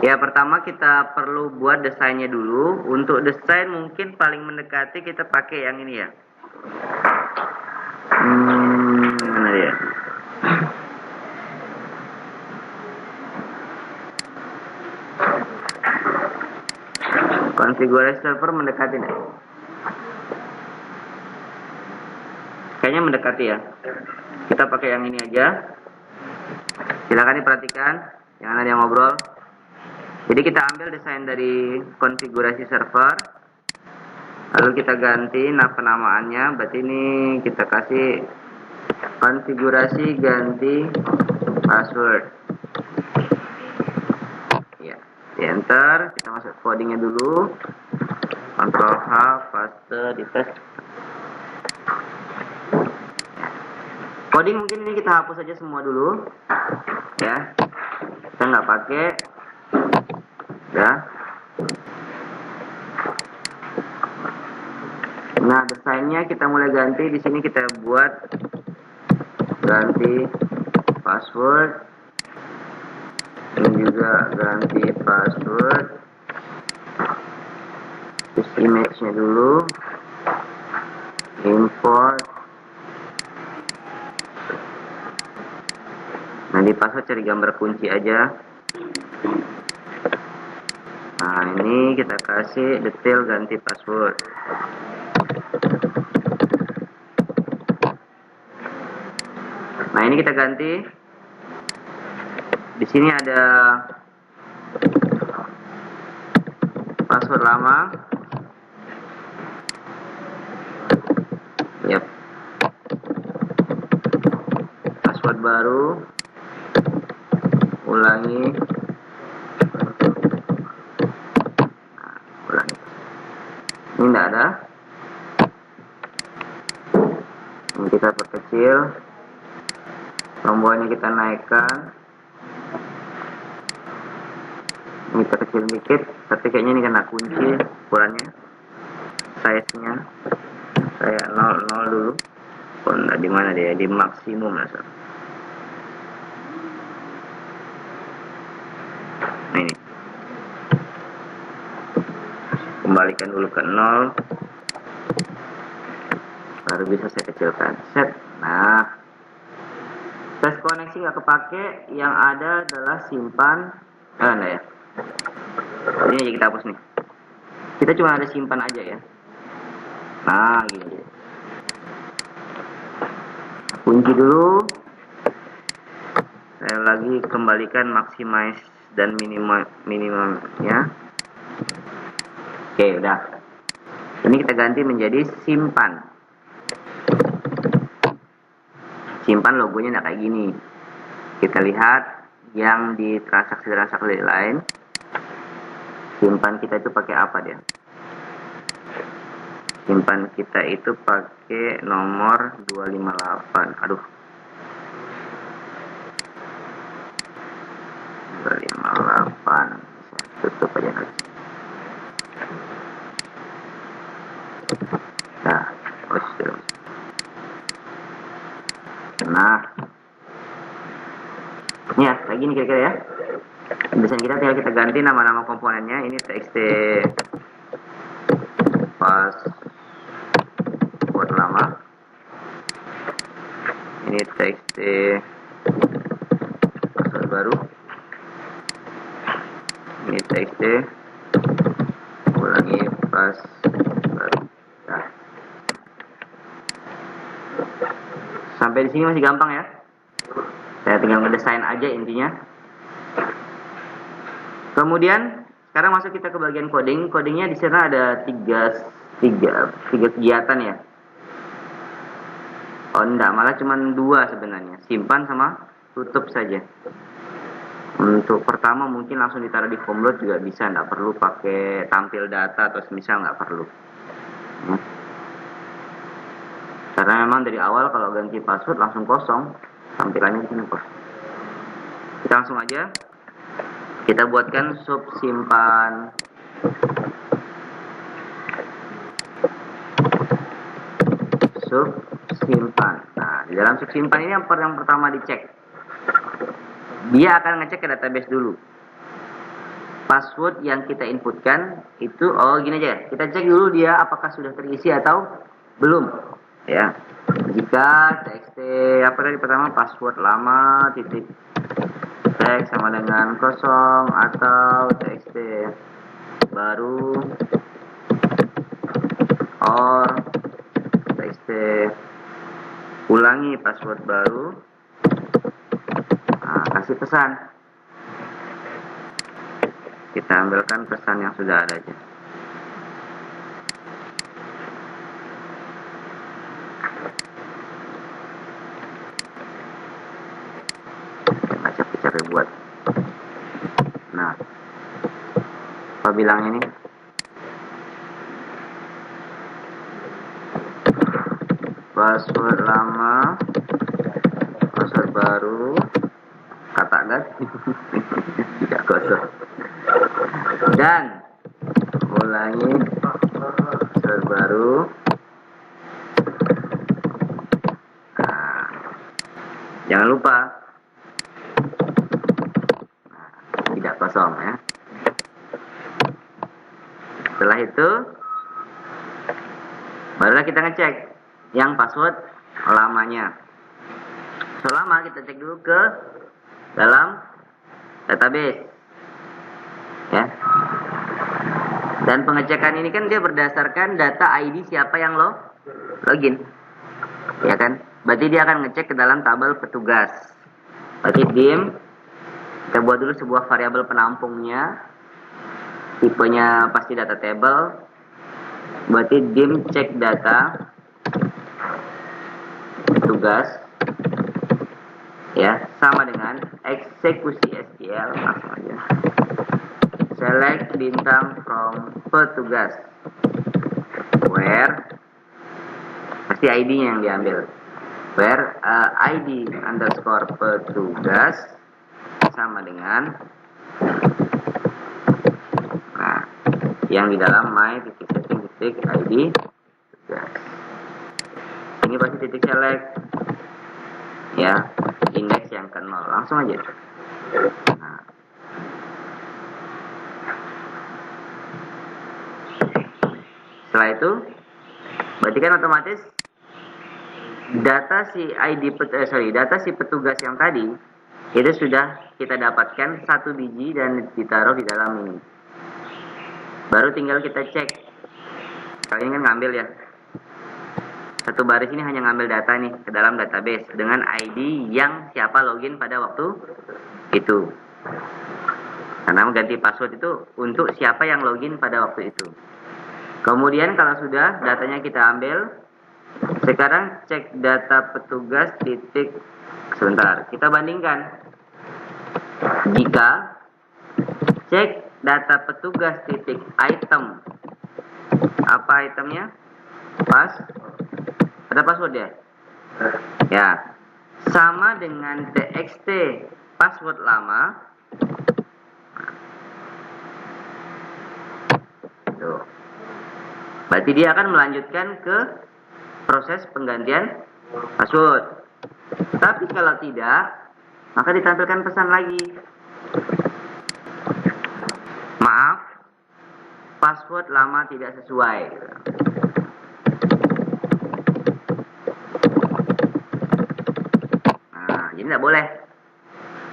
Ya, pertama kita perlu buat desainnya dulu. Untuk desain mungkin paling mendekati kita pakai yang ini ya. Mana dia? Konfigurasi server mendekati nih. Kayaknya mendekati ya. Kita pakai yang ini aja. Silakan diperhatikan, jangan ada yang ngobrol. Jadi kita ambil desain dari konfigurasi server, lalu kita ganti penamaannya. Berarti ini kita kasih konfigurasi ganti password. Ya, di enter. Kita masuk codingnya dulu. Ctrl H, paste, di paste. Coding mungkin ini kita hapus aja semua dulu, ya. Kita nggak pakai. Ya. Nah, desainnya kita mulai ganti. Di sini kita buat ganti password. Ini juga ganti password. Terus image-nya dulu. Import. Nah, di password cari gambar kunci aja. Nah, ini kita kasih detail ganti password. Nah, ini kita ganti. Di sini ada password lama. Yap. Password baru. Ulangi. Ini tidak ada. Ini kita perkecil. Tombolnya kita naikkan. Ini kita kecil dikit. Tapi kayaknya ini kena kunci ukurannya. Size-nya saya 0 dulu. Oh, enggak, di mana dia? Di maksimum lah. Nah, ini. Kembalikan dulu ke 0. Baru bisa saya kecilkan. Set. Nah, tes koneksi nggak kepake. Yang ada adalah simpan. Nah ya. Ini aja kita hapus nih. Kita cuma ada simpan aja ya. Nah, gini. Kunci dulu. Saya lagi kembalikan maximize dan minimumnya. Oke, udah. Ini kita ganti menjadi simpan. Simpan logonya nggak kayak gini. Kita lihat yang di transaksi-transaksi lain. Simpan kita itu pakai apa dia? Simpan kita itu pakai nomor 258. Aduh. 258. Saya tutup aja nanti. Nah, terus. Nah. Ini ya, kayak gini kira-kira ya. Desain kita tinggal kita ganti nama-nama komponennya. Ini txt password lama. Ini txt password baru. Ini txt ulangi password baru. Nah. Sampai di sini masih gampang ya. Saya tinggal ngedesain aja intinya. Kemudian sekarang masuk kita ke bagian coding. Codingnya di sana ada tiga kegiatan ya. Oh enggak, malah cuma 2 sebenarnya. Simpan sama tutup saja. Untuk pertama mungkin langsung ditaruh di form load juga bisa, enggak perlu pakai tampil data atau semisal, enggak perlu. Karena memang dari awal kalau ganti password langsung kosong, tampilannya di sini kosong. Kita langsung aja. Kita buatkan sub simpan Nah, di dalam sub simpan ini yang pertama dicek. Dia akan ngecek ke database dulu. password yang kita inputkan itu, gini aja ya, kita cek dulu dia apakah sudah terisi atau belum, ya. Jika txt apa tadi pertama, password lama titik teks sama dengan kosong, atau txt baru or txt ulangi password baru, nah, kasih pesan. Kita ambilkan pesan yang sudah ada aja. Capek-capek buat. Nah, apa bilang ini? Password lama, password baru, kata kan? Tidak kosong. Dan ulangi password baru. Nah, jangan lupa tidak kosong ya. Setelah itu barulah kita ngecek yang password lamanya. Selama kita cek dulu ke dalam database ya. Dan pengecekan ini kan dia berdasarkan data ID siapa yang login, ya kan? Berarti dia akan ngecek ke dalam tabel petugas. Berarti dim, kita buat dulu sebuah variabel penampungnya, tipenya pasti data table. Berarti dim cek data petugas, ya, sama dengan eksekusi SQL, langsung aja. Select bintang from petugas, where pasti ID-nya yang diambil, where ID underscore petugas sama dengan, nah, yang di dalam my titik setting titik ID petugas. Ini pasti titik select, ya, indeks yang ke 0, langsung aja. Nah, setelah itu berarti kan otomatis data si petugas yang tadi itu sudah kita dapatkan 1 biji dan ditaruh di dalam ini. Baru tinggal kita cek. Kalian kan ngambil ya, satu baris ini hanya ngambil data nih ke dalam database dengan ID yang siapa login pada waktu itu. Karena mengganti password itu untuk siapa yang login pada waktu itu. Kemudian kalau sudah datanya kita ambil, sekarang cek data petugas titik, sebentar, kita bandingkan. Jika cek data petugas titik item, apa itemnya? Ada password ya? Ya, sama dengan txt password lama. Tuh. Berarti dia akan melanjutkan ke proses penggantian password. Tapi kalau tidak, maka ditampilkan pesan lagi. Maaf, password lama tidak sesuai. Nah, jadi tidak boleh.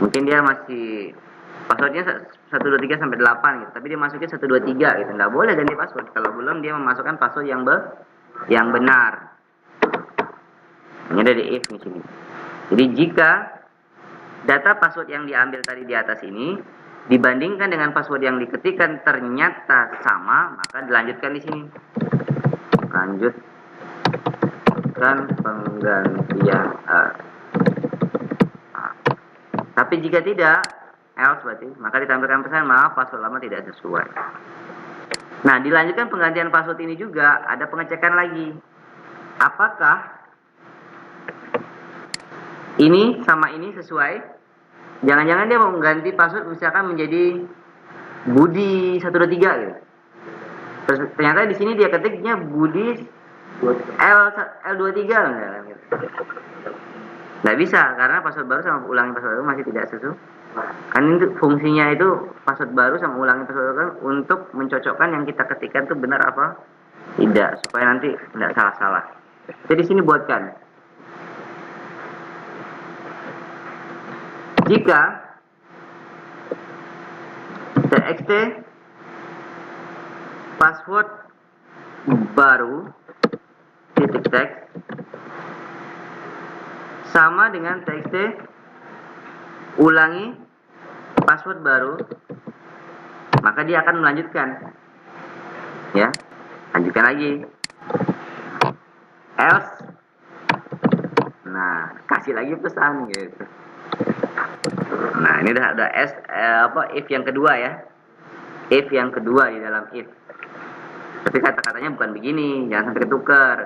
Mungkin dia masih passwordnya 123 sampai 8 gitu, tapi dia masukin 123 gitu. Nggak boleh ganti password kalau belum dia memasukkan password yang benar. Ini ada di if di sini. Jadi jika data password yang diambil tadi di atas ini dibandingkan dengan password yang diketikkan ternyata sama, maka dilanjutkan di sini. Lanjutkan penggantian. Tapi jika tidak, else berarti, maka ditampilkan pesan maaf password lama tidak sesuai. Nah, dilanjutkan penggantian password ini juga ada pengecekan lagi. Apakah ini sama ini sesuai? Jangan-jangan dia mau mengganti password misalkan menjadi Budi 123 gitu. Terus ternyata di sini dia ketiknya Budi L23 gitu. Nggak bisa, karena password baru sama ulangi password baru masih tidak sesuai. Kan itu fungsinya itu password baru sama ulangi password baru kan untuk mencocokkan yang kita ketikkan itu benar apa tidak, supaya nanti tidak salah-salah. Jadi sini buatkan. Jika txt password baru titik teks sama dengan txt ulangi password baru, maka dia akan melanjutkan. Ya, lanjutkan lagi. Else, nah kasih lagi pesan gitu. Nah ini udah ada if yang kedua ya, if yang kedua di dalam if. Tapi kata-katanya bukan begini, jangan sampai ketukar.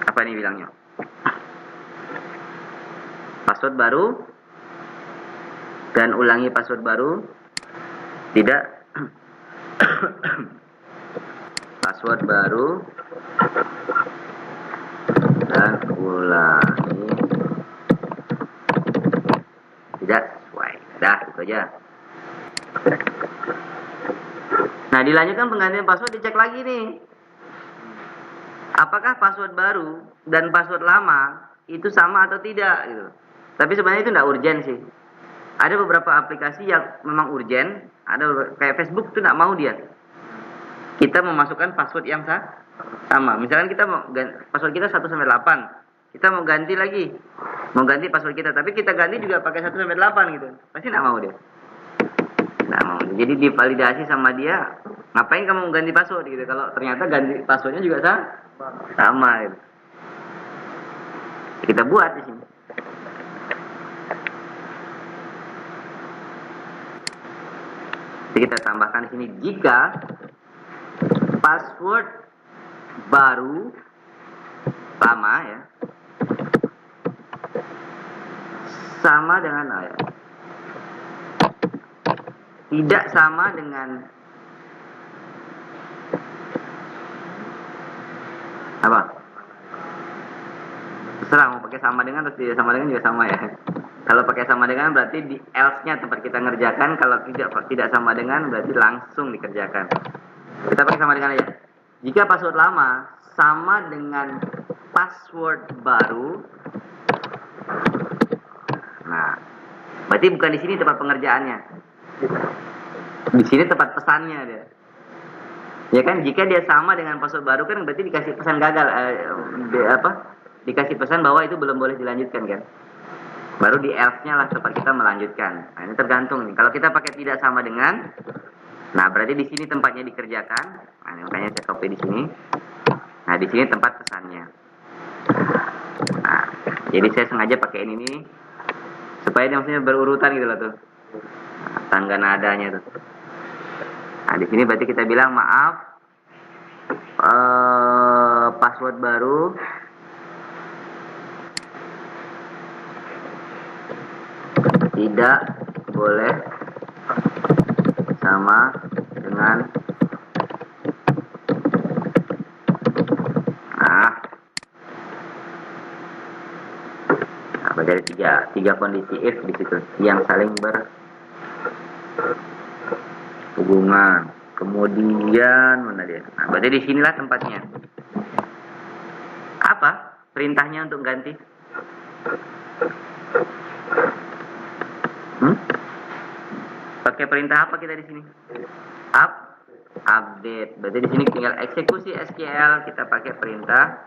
Apa ini bilangnya? Password baru dan ulangi password baru, tidak. Password baru dan ulangi tidak sesuai. Dah, itu aja. Nah, dilanjutkan penggantian password, dicek lagi nih. Apakah password baru dan password lama itu sama atau tidak gitu. Tapi sebenarnya itu tidak urgen sih. Ada beberapa aplikasi yang memang urgen, ada kayak Facebook itu tidak mau dia. Kita memasukkan password yang sama. Misalkan kita mau password kita 1 sampai 8. Kita mau ganti lagi. Mau ganti password kita, tapi kita ganti juga pakai 1 sampai 8 gitu. Pasti tidak mau dia. Tidak mau. Jadi divalidasi sama dia, ngapain kamu ganti password gitu kalau ternyata ganti passwordnya juga sama gitu. Kita buat di sini. Jadi kita tambahkan di sini, jika password baru lama ya sama dengan tidak sama dengan apa? Terserah mau pakai sama dengan atau tidak sama dengan juga sama ya. Kalau pakai sama dengan berarti di else-nya tempat kita ngerjakan, kalau tidak sama dengan berarti langsung dikerjakan. Kita pakai sama dengan aja. Jika password lama sama dengan password baru, nah, berarti bukan di sini tempat pengerjaannya. Di sini tempat pesannya dia. Ya kan, jika dia sama dengan password baru kan berarti dikasih pesan gagal, dikasih pesan bahwa itu belum boleh dilanjutkan kan. Baru di else-nya lah tempat kita melanjutkan. Nah, ini tergantung nih. Kalau kita pakai tidak sama dengan, nah berarti di sini tempatnya dikerjakan. Nah, makanya saya copy di sini. Nah, di sini tempat pesannya. Nah, jadi saya sengaja pakai ini nih supaya dia maksudnya berurutan gitu loh tuh. Nah, tangga nadanya tuh. Nah, di sini berarti kita bilang maaf, password baru tidak boleh sama dengan apa dari tiga kondisi if di situ yang saling berhubungan. Kemudian mana dia? Nah, berarti di sinilah tempatnya. Apa perintahnya untuk ganti? Pakai perintah apa kita di sini? Update. Berarti di sini tinggal eksekusi SQL, kita pakai perintah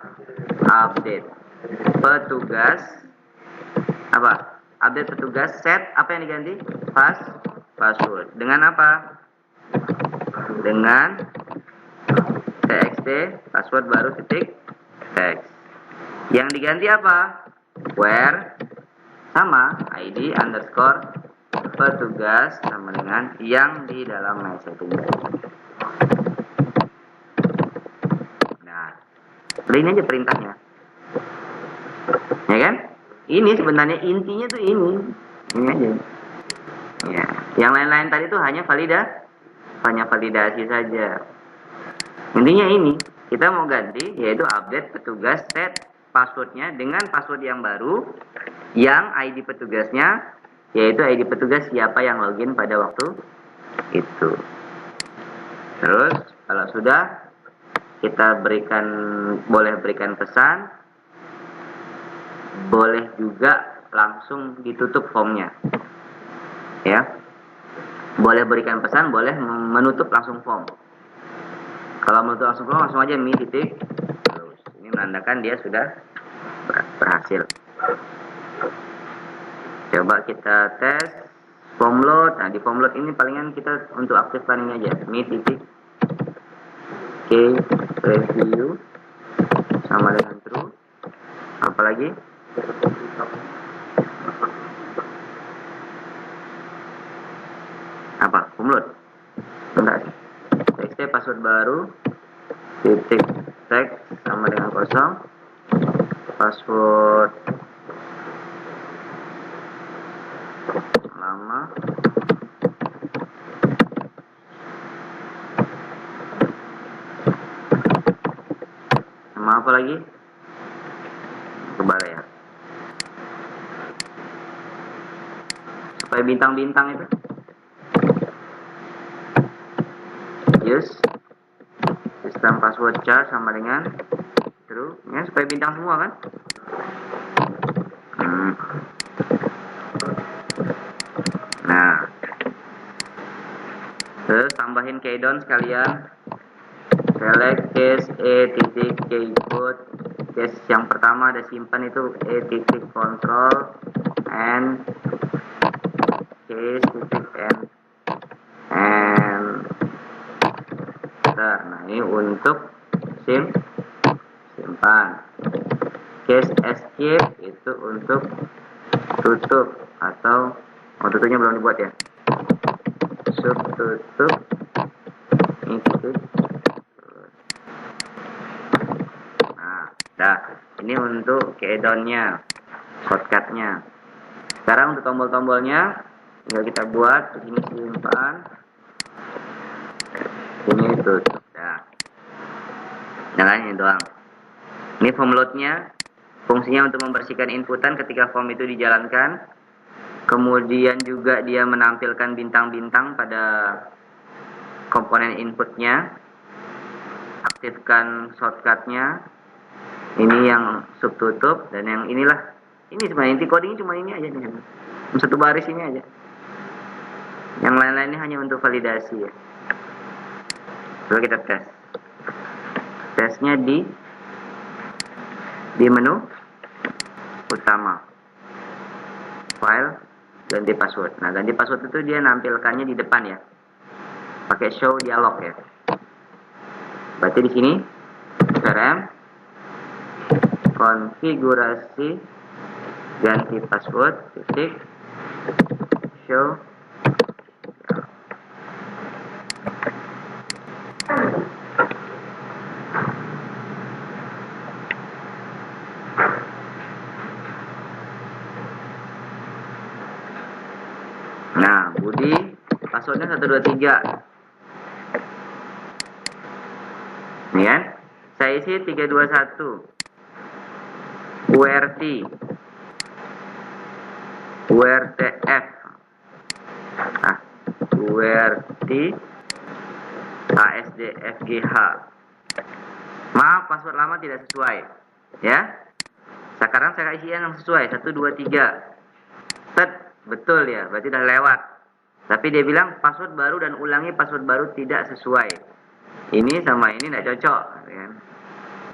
update. Petugas apa? Update petugas set apa yang diganti? Password. Dengan apa? Dengan txt password baru titik text. Yang diganti apa? Where sama id underscore petugas sama dengan yang di dalam MySetting. Nah, ini aja perintahnya, ya kan? Ini sebenarnya intinya tuh ini aja. Ya, yang lain-lain tadi tuh hanya validasi saja. Intinya ini kita mau ganti yaitu update petugas set passwordnya dengan password yang baru, yang ID petugasnya yaitu ID petugas siapa yang login pada waktu itu. Terus kalau sudah, kita boleh berikan pesan, boleh juga langsung ditutup formnya, ya. Boleh berikan pesan, boleh menutup langsung form. Kalau menutup langsung form, langsung aja mi titik terus. Ini menandakan dia sudah berhasil. Coba kita tes form load. Nah, di form load ini palingan kita untuk aktif planning aja. Mi titik review sama dengan true. Apalagi apa? Form load. Bentar. Txt password baru titik text sama dengan kosong. Password lama sama apa lagi? Kebalik ya. Supaya bintang-bintang itu. Use sistem password char sama dengan true. Ya, supaya bintang semua kan? Nah, terus tambahin keydon sekalian. Select case e titik keyboard. Case yang pertama ada simpan itu e titik control and case titik and nah, ini untuk simpan. Case escape itu untuk tutup atau tutupnya belum dibuat ya. Sub tutup ini titik. Nah, dah. Ini untuk keydonnya, shortcutnya. Sekarang untuk tombol-tombolnya tinggal kita buat. Ini simpan, ini tutup. Nah, ini doang. Ini form loadnya, fungsinya untuk membersihkan inputan ketika form itu dijalankan. Kemudian juga dia menampilkan bintang-bintang pada komponen inputnya. Aktifkan shortcutnya. Ini yang subtutup dan yang inilah. Ini sebenarnya inti coding cuma ini aja nih. Satu baris ini aja. Yang lain-lainnya hanya untuk validasi ya. Coba kita tes. Tesnya di menu utama, file, ganti password. Nah, ganti password itu dia nampilkannya di depan ya, pakai show dialog ya. Berarti di sini CRM konfigurasi ganti password titik show. Nah, Budi passwordnya 123. Ini ya. Saya isi 321. URTF. URT ASDFGH. Maaf, password lama tidak sesuai. Ya. Sekarang saya isi yang sesuai 123. Betul ya, berarti udah lewat. Tapi dia bilang password baru dan ulangi password baru tidak sesuai. Ini sama ini tidak cocok. Ya.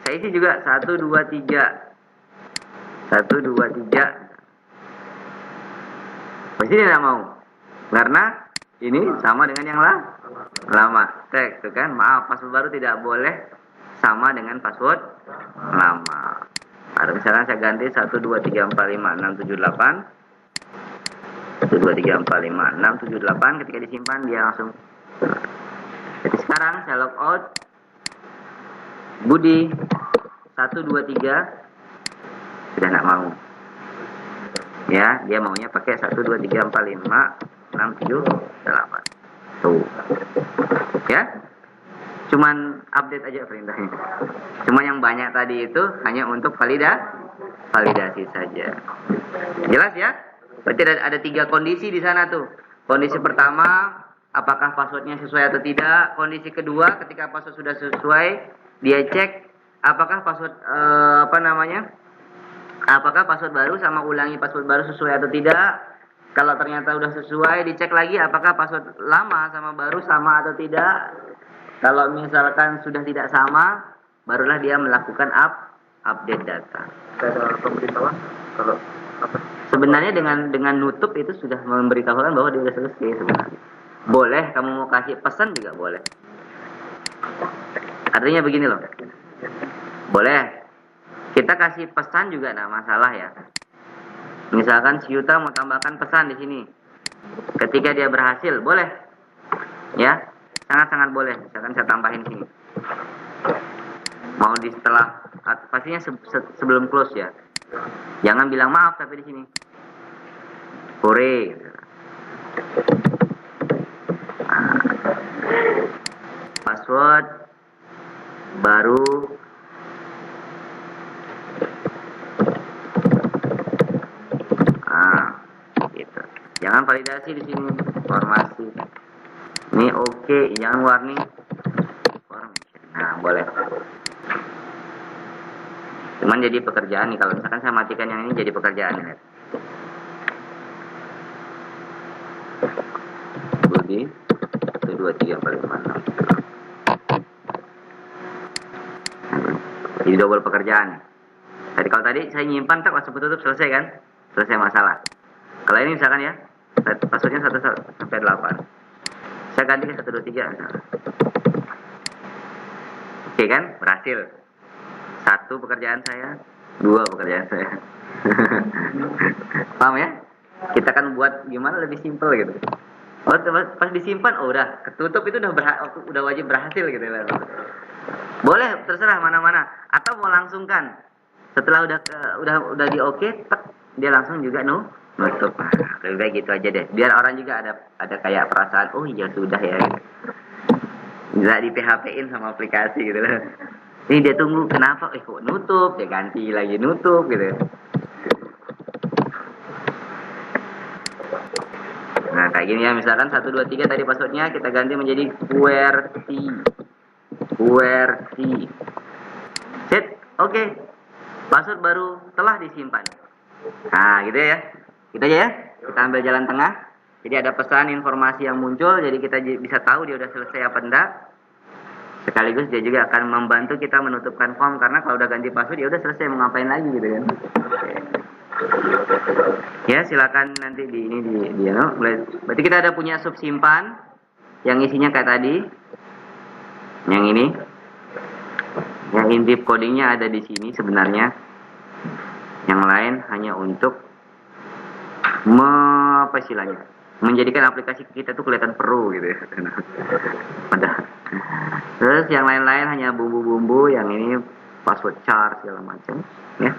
Saya isi juga 123. 123. Pasti dia tidak mau. Karena ini sama dengan yang lama. Cek tuh kan, maaf password baru tidak boleh sama dengan password lama. Ada misalnya saya ganti 123456678. 123456678 ketika disimpan dia langsung. Jadi sekarang saya log out. Budi 123 sudah tidak mau. Ya, dia maunya pakai 123456678. Tuh. Ya. Cuman update aja perintahnya. Cuma yang banyak tadi itu hanya untuk validasi saja. Jelas ya? Berarti ada 3 kondisi di sana tuh. Kondisi pertama, apakah passwordnya sesuai atau tidak. Kondisi kedua, ketika password sudah sesuai, dia cek apakah password apakah password baru sama ulangi password baru sesuai atau tidak. Kalau ternyata udah sesuai, dicek lagi apakah password lama sama baru sama atau tidak. Kalau misalkan sudah tidak sama, barulah dia melakukan update data. Ada pemberitahuan kalau apa? Sebenarnya dengan nutup itu sudah memberitahukan bahwa dia sudah selesai sebenarnya. Boleh kamu mau kasih pesan juga boleh. Artinya begini loh. Boleh. Kita kasih pesan juga enggak masalah ya. Misalkan si Yuta mau tambahkan pesan di sini. Ketika dia berhasil, boleh. Ya, sangat-sangat boleh. Misalkan saya tambahin sini. Mau di setelah, pastinya sebelum close ya. Jangan bilang maaf tapi di sini. Hore. Password baru gitu. Jangan validasi di sini, informasi. Ini oke, jangan warning. Nah, boleh. Cuman jadi pekerjaan nih, kalau misalkan saya matikan yang ini jadi pekerjaan nih. Budi 1 2 3 4 5 6. Jadi double pekerjaan. Jadi kalau tadi saya nyimpan tak langsung tutup selesai kan? Selesai masalah. Kalau ini misalkan ya, passwordnya 1 sampai 8. Saya ganti ke 1 2 3 misalkan. Oke kan? Berhasil. 1 pekerjaan saya, 2 pekerjaan saya. Paham ya? Kita kan buat gimana lebih simpel gitu. Oh, pas disimpan, oh udah ketutup itu udah wajib berhasil gitu ya. Boleh terserah mana-mana atau mau langsung kan. Setelah udah di oke, dia langsung juga nutup. Lebih baik gitu aja deh. Biar orang juga ada kayak perasaan, oh iya sudah ya. Nggak di PHP-in sama aplikasi gitu loh. Ini dia tunggu kenapa? Kok nutup? Dia ganti lagi nutup gitu. Nah kayak gini ya, misalkan 1 2 3 tadi passwordnya kita ganti menjadi QWERTY. Set, oke. Password baru telah disimpan. Nah gitu ya. Kita aja ya. Kita ambil jalan tengah. Jadi ada pesan informasi yang muncul, jadi kita bisa tahu dia udah selesai apa enggak. Sekaligus dia juga akan membantu kita menutupkan form, karena kalau udah ganti password ya udah selesai, mau ngapain lagi gitu kan. Ya silakan nanti berarti kita ada punya subsimpan yang isinya kayak tadi. Yang ini. Yang intip codingnya ada di sini sebenarnya. Yang lain hanya untuk menjadikan aplikasi kita tuh kelihatan pro gitu ya. Terus yang lain-lain hanya bumbu-bumbu, yang ini password char segala macam ya.